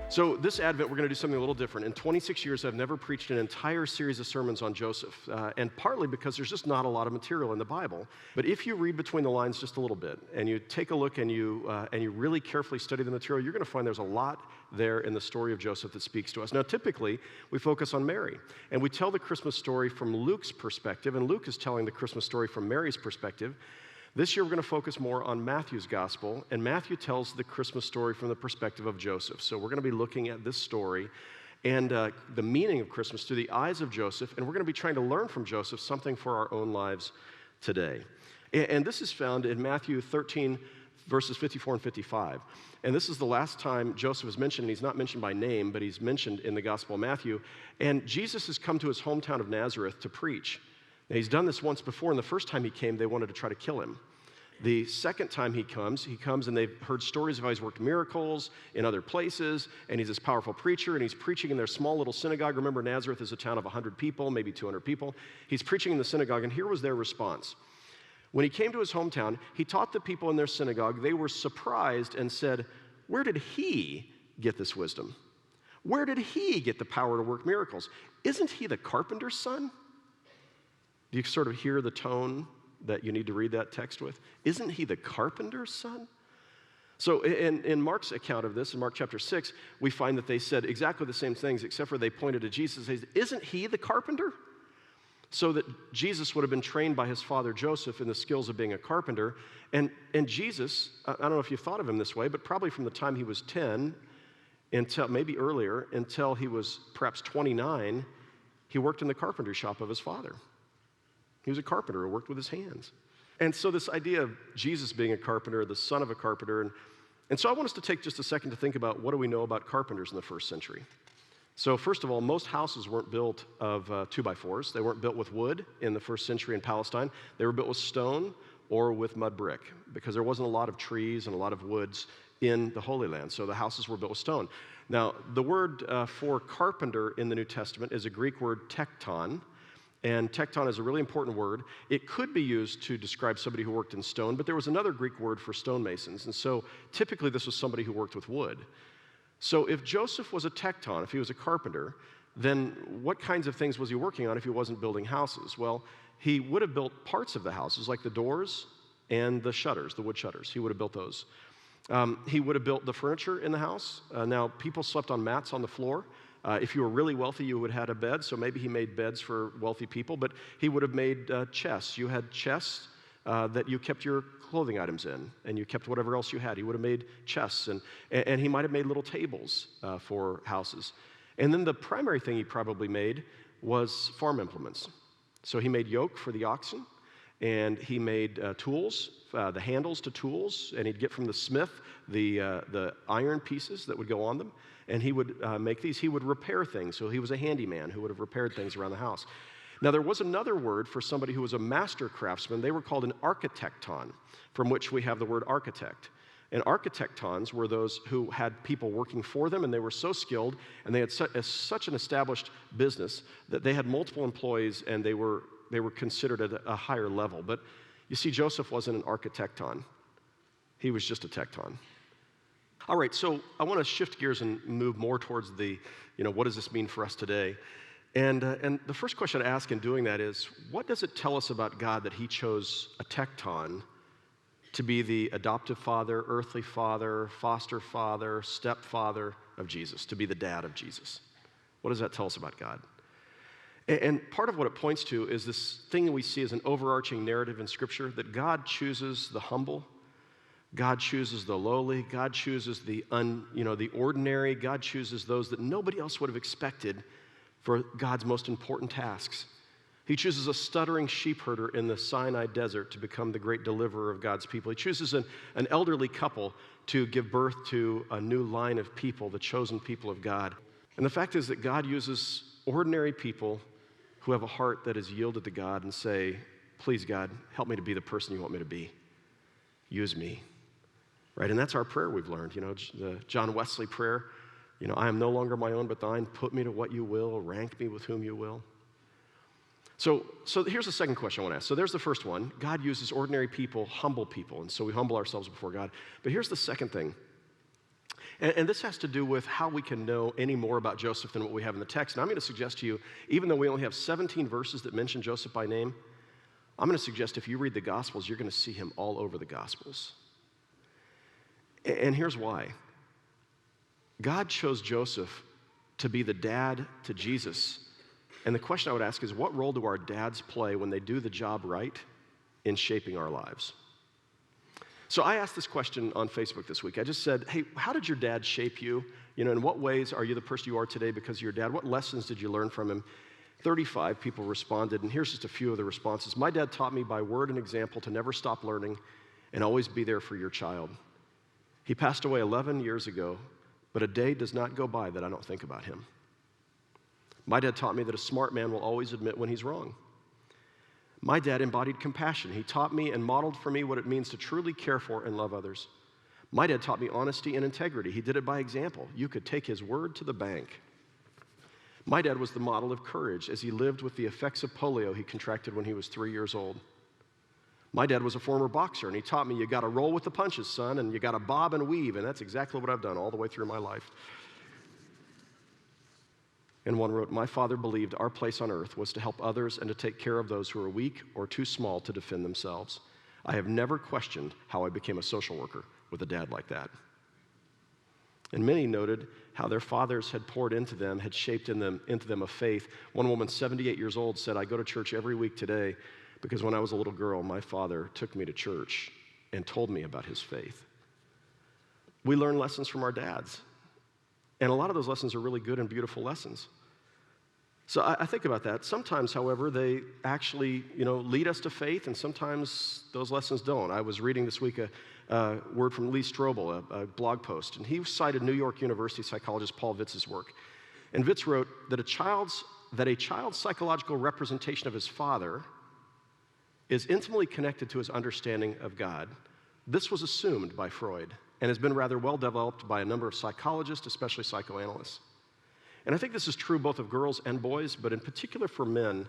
So this Advent, we're going to do something a little different. In 26 years, I've never preached an entire series of sermons on Joseph, and partly because there's just not a lot of material in the Bible. But if you read between the lines just a little bit, and you take a look and you really carefully study the material, you're going to find there's a lot there in the story of Joseph that speaks to us. Now, typically, we focus on Mary, and we tell the Christmas story from Luke's perspective, and Luke is telling the Christmas story from Mary's perspective. This year, we're going to focus more on Matthew's gospel, and Matthew tells the Christmas story from the perspective of Joseph. So we're going to be looking at this story and the meaning of Christmas through the eyes of Joseph, and we're going to be trying to learn from Joseph something for our own lives today. And this is found in Matthew 13, verses 54 and 55. And this is the last time Joseph is mentioned, and he's not mentioned by name, but he's mentioned in the Gospel of Matthew. And Jesus has come to his hometown of Nazareth to preach. Now, he's done this once before, and the first time he came, they wanted to try to kill him. The second time he comes and they've heard stories of how he's worked miracles in other places, and he's this powerful preacher, and he's preaching in their small little synagogue. Remember, Nazareth is a town of 100 people, maybe 200 people. He's preaching in the synagogue, and here was their response. When he came to his hometown, he taught the people in their synagogue. They were surprised and said, "Where did he get this wisdom? Where did he get the power to work miracles? Isn't he the carpenter's son?" Do you sort of hear the tone that you need to read that text with? Isn't he the carpenter's son? So in Mark's account of this, in Mark chapter 6, we find that they said exactly the same things, except for they pointed to Jesus and said, "Isn't he the carpenter?" So that Jesus would have been trained by his father Joseph in the skills of being a carpenter. And Jesus, I don't know if you've thought of him this way, but probably from the time he was 10 until maybe earlier, until he was perhaps 29, he worked in the carpentry shop of his father. He was a carpenter who worked with his hands. And so this idea of Jesus being a carpenter, the son of a carpenter, and so I want us to take just a second to think about what do we know about carpenters in the first century. So first of all, most houses weren't built of 2x4s. They weren't built with wood in the first century in Palestine. They were built with stone or with mud brick because there wasn't a lot of trees and a lot of woods in the Holy Land. So the houses were built with stone. Now, the word for carpenter in the New Testament is a Greek word tekton. And tekton is a really important word. It could be used to describe somebody who worked in stone, but there was another Greek word for stonemasons. And so typically this was somebody who worked with wood. So if Joseph was a tekton, if he was a carpenter, then what kinds of things was he working on if he wasn't building houses? Well, he would have built parts of the houses, like the doors and the shutters, the wood shutters. He would have built those. He would have built the furniture in the house. Now, people slept on mats on the floor. If you were really wealthy, you would have had a bed, so maybe he made beds for wealthy people, but he would have made chests. You had chests that you kept your clothing items in, and you kept whatever else you had. He would have made chests, and he might have made little tables for houses. And then the primary thing he probably made was farm implements. So he made yoke for the oxen, and he made tools, the handles to tools, and he'd get from the smith the iron pieces that would go on them. And he would make these. He would repair things. So he was a handyman who would have repaired things around the house. Now, there was another word for somebody who was a master craftsman. They were called an architecton, from which we have the word architect. And architectons were those who had people working for them, and they were so skilled, and they had such an established business that they had multiple employees, and they were considered at a higher level. But you see, Joseph wasn't an architecton. He was just a tekton. All right, so I want to shift gears and move more towards what does this mean for us today? And the first question I ask in doing that is, what does it tell us about God that he chose a tekton to be the adoptive father, earthly father, foster father, stepfather of Jesus, to be the dad of Jesus? What does that tell us about God? And part of what it points to is this thing that we see as an overarching narrative in Scripture, that God chooses the humble, God chooses the lowly, God chooses the ordinary, God chooses those that nobody else would have expected for God's most important tasks. He chooses a stuttering sheep herder in the Sinai desert to become the great deliverer of God's people. He chooses an elderly couple to give birth to a new line of people, the chosen people of God. And the fact is that God uses ordinary people who have a heart that is yielded to God and say, "Please, God, help me to be the person you want me to be. Use me." Right? And that's our prayer we've learned. The John Wesley prayer, "I am no longer my own but thine. Put me to what you will. Rank me with whom you will." So here's the second question I want to ask. So there's the first one. God uses ordinary people, humble people, and so we humble ourselves before God. But here's the second thing. And this has to do with how we can know any more about Joseph than what we have in the text. And I'm going to suggest to you, even though we only have 17 verses that mention Joseph by name, I'm going to suggest if you read the Gospels, you're going to see him all over the Gospels. And here's why. God chose Joseph to be the dad to Jesus. And the question I would ask is, what role do our dads play when they do the job right in shaping our lives? So I asked this question on Facebook this week. I just said, hey, how did your dad shape you? In what ways are you the person you are today because of your dad? What lessons did you learn from him? 35 people responded, and here's just a few of the responses. My dad taught me by word and example to never stop learning and always be there for your child. He passed away 11 years ago, but a day does not go by that I don't think about him. My dad taught me that a smart man will always admit when he's wrong. My dad embodied compassion. He taught me and modeled for me what it means to truly care for and love others. My dad taught me honesty and integrity. He did it by example. You could take his word to the bank. My dad was the model of courage as he lived with the effects of polio he contracted when he was 3 years old. My dad was a former boxer, and he taught me you got to roll with the punches, son, and you got to bob and weave, and that's exactly what I've done all the way through my life. And one wrote, my father believed our place on earth was to help others and to take care of those who are weak or too small to defend themselves. I have never questioned how I became a social worker with a dad like that. And many noted how their fathers had poured into them, had shaped into them a faith. One woman, 78 years old, said, I go to church every week today because when I was a little girl, my father took me to church and told me about his faith. We learn lessons from our dads. And a lot of those lessons are really good and beautiful lessons. So I think about that. Sometimes, however, they actually, lead us to faith, and sometimes those lessons don't. I was reading this week a word from Lee Strobel, a blog post, and he cited New York University psychologist Paul Vitz's work. And Vitz wrote that a child's psychological representation of his father is intimately connected to his understanding of God. This was assumed by Freud and has been rather well developed by a number of psychologists, especially psychoanalysts. And I think this is true both of girls and boys, but in particular for men,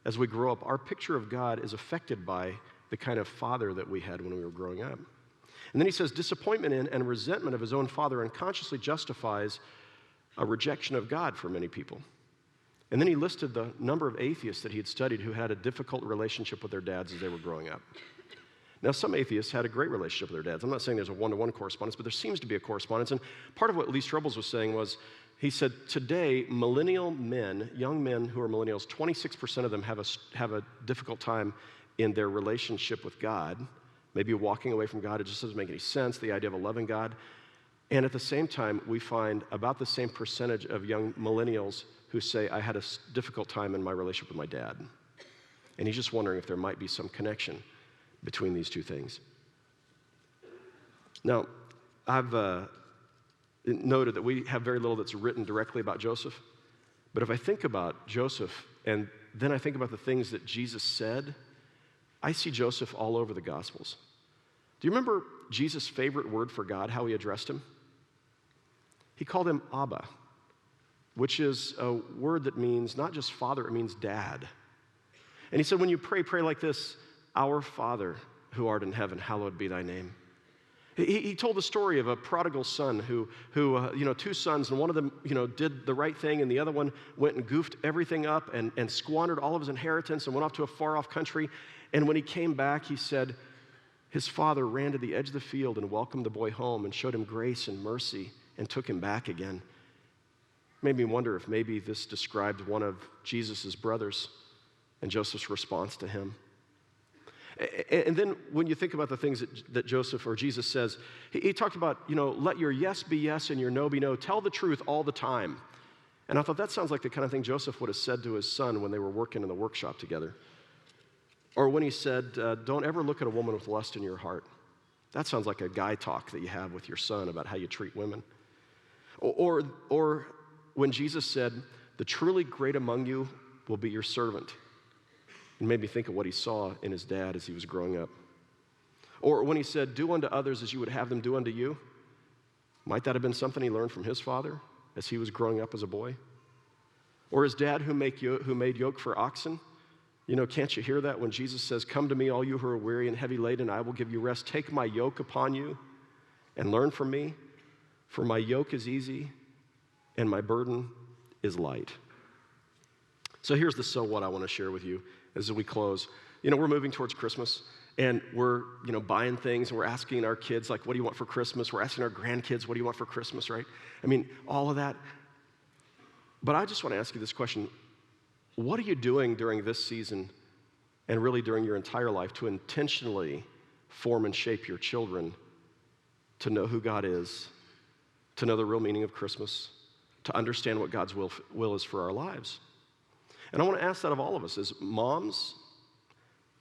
as we grow up, our picture of God is affected by the kind of father that we had when we were growing up. And then he says, disappointment in and resentment of his own father unconsciously justifies a rejection of God for many people. And then he listed the number of atheists that he had studied who had a difficult relationship with their dads as they were growing up. Now, some atheists had a great relationship with their dads. I'm not saying there's a one-to-one correspondence, but there seems to be a correspondence. And part of what Lee Strobel was saying was, he said, today, millennial men, young men who are millennials, 26% of them have a difficult time in their relationship with God, maybe walking away from God. It just doesn't make any sense, the idea of a loving God. And at the same time, we find about the same percentage of young millennials who say, I had a difficult time in my relationship with my dad. And he's just wondering if there might be some connection between these two things. Now, I've noted that we have very little that's written directly about Joseph. But if I think about Joseph and then I think about the things that Jesus said, I see Joseph all over the Gospels. Do you remember Jesus' favorite word for God, how he addressed him? He called him Abba, which is a word that means not just father, it means dad. And he said, when you pray, pray like this, Our Father who art in heaven, hallowed be thy name. He told the story of a prodigal son who two sons, and one of them, did the right thing, and the other one went and goofed everything up and squandered all of his inheritance and went off to a far-off country. And when he came back, he said his father ran to the edge of the field and welcomed the boy home and showed him grace and mercy and took him back again. Made me wonder if maybe this described one of Jesus' brothers and Joseph's response to him. And then when you think about the things that Joseph or Jesus says, he talked about, let your yes be yes and your no be no. Tell the truth all the time. And I thought that sounds like the kind of thing Joseph would have said to his son when they were working in the workshop together. Or when he said, don't ever look at a woman with lust in your heart. That sounds like a guy talk that you have with your son about how you treat women. Or when Jesus said, the truly great among you will be your servant. It made me think of what he saw in his dad as he was growing up. Or when he said, do unto others as you would have them do unto you. Might that have been something he learned from his father as he was growing up as a boy? Or his dad who made yoke for oxen. Can't you hear that when Jesus says, come to me, all you who are weary and heavy laden, I will give you rest. Take my yoke upon you and learn from me. For my yoke is easy and my burden is light. So here's the so what I want to share with you as we close. We're moving towards Christmas, and we're, buying things, and we're asking our kids, like, what do you want for Christmas? We're asking our grandkids, what do you want for Christmas, right? All of that. But I just want to ask you this question. What are you doing during this season and really during your entire life to intentionally form and shape your children to know who God is, to know the real meaning of Christmas, to understand what God's will is for our lives? And I want to ask that of all of us as moms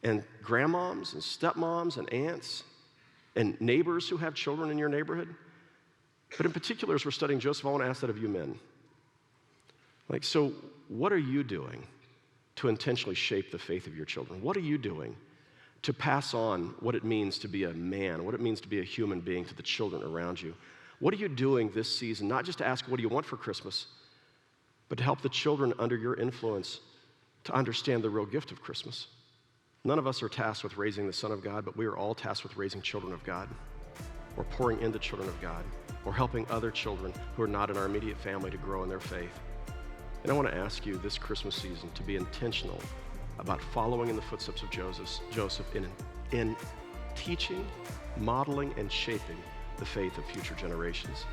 and grandmoms and stepmoms and aunts and neighbors who have children in your neighborhood. But in particular, as we're studying Joseph, I want to ask that of you men. So what are you doing to intentionally shape the faith of your children? What are you doing to pass on what it means to be a man, what it means to be a human being to the children around you? What are you doing this season, not just to ask, what do you want for Christmas, but to help the children under your influence to understand the real gift of Christmas? None of us are tasked with raising the Son of God, but we are all tasked with raising children of God, or pouring into children of God, or helping other children who are not in our immediate family to grow in their faith. And I want to ask you this Christmas season to be intentional about following in the footsteps of Joseph in teaching, modeling, and shaping the faith of future generations.